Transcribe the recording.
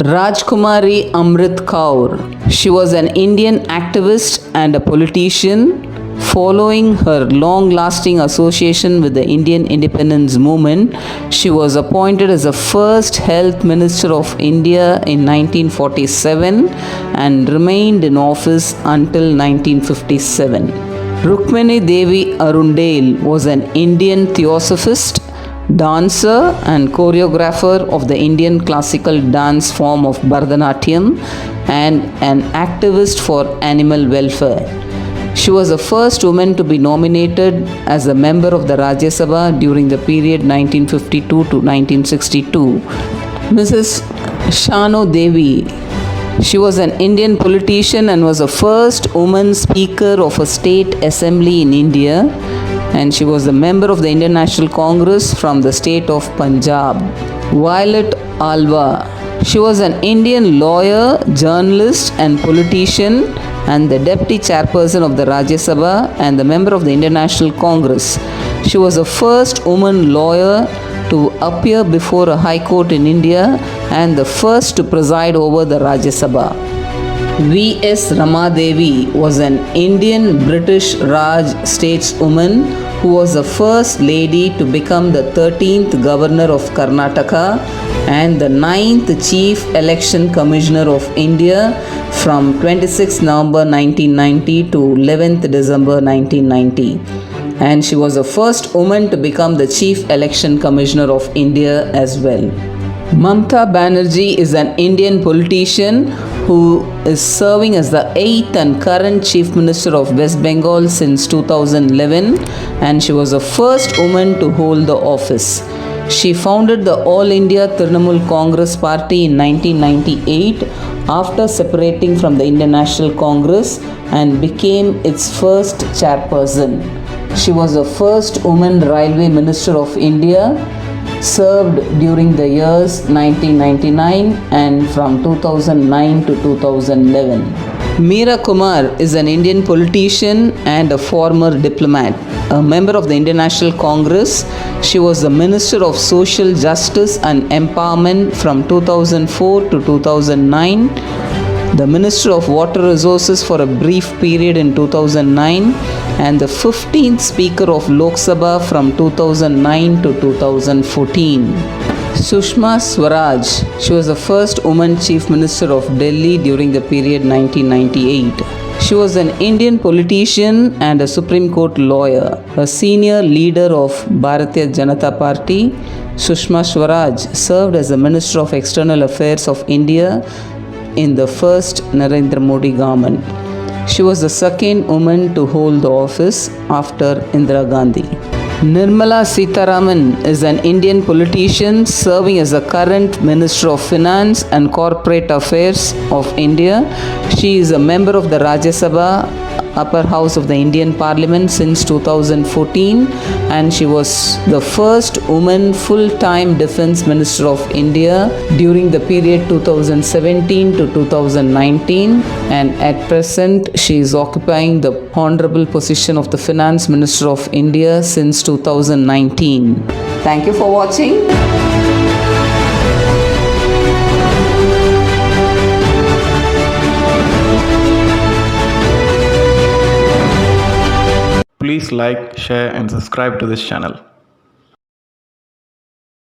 Rajkumari Amrit Kaur. She was an Indian activist and a politician. Following her long lasting association with the Indian independence movement, she was appointed as the first Health Minister of India in 1947 and remained in office until 1957. Rukmini Devi Arundale was an Indian theosophist, dancer and choreographer of the Indian classical dance form of Bharatanatyam and an activist for animal welfare. She was the first woman to be nominated as a member of the Rajya Sabha during the period 1952 to 1962. Mrs. Shano Devi. She was an Indian politician and was the first woman speaker of a state assembly in India, and she was a member of the Indian National Congress from the state of Punjab. Violet Alva. She was an Indian lawyer, journalist and politician and the deputy chairperson of the Rajya Sabha and the member of the Indian National Congress. She was the first woman lawyer to appear before a high court in India and the first to preside over the Rajya Sabha. V.S. Ramadevi was an Indian British Raj stateswoman who was the first lady to become the 13th Governor of Karnataka and the 9th Chief Election Commissioner of India from 26 November 1990 to 11th December 1990. And she was the first woman to become the Chief Election Commissioner of India as well. Mamta Banerjee is an Indian politician who is serving as the 8th and current Chief Minister of West Bengal since 2011, and she was the first woman to hold the office. She founded the All India Trinamool Congress Party in 1998 after separating from the Indian National Congress and became its first chairperson. She was the first woman Railway Minister of India, served during the years 1999 and from 2009 to 2011. Meera Kumar is an Indian politician and a former diplomat. A member of the Indian National Congress, she was the Minister of Social Justice and Empowerment from 2004 to 2009, the Minister of Water Resources for a brief period in 2009, and the 15th Speaker of Lok Sabha from 2009 to 2014. Sushma Swaraj. She was the first woman Chief Minister of Delhi during the period 1998. She was an Indian politician and a Supreme Court lawyer, a senior leader of Bharatiya Janata Party. Sushma Swaraj served as the Minister of External Affairs of India in the first Narendra Modi government. She was the second woman to hold the office after Indira Gandhi. Nirmala Sitharaman is an Indian politician serving as the current Minister of Finance and Corporate Affairs of India. She is a member of the Rajya Sabha, upper house of the Indian Parliament since 2014, and she was the first woman full-time Defence Minister of India during the period 2017 to 2019, and at present she is occupying the honorable position of the Finance Minister of India since 2019. Thank you for watching. Please like, share and subscribe to this channel.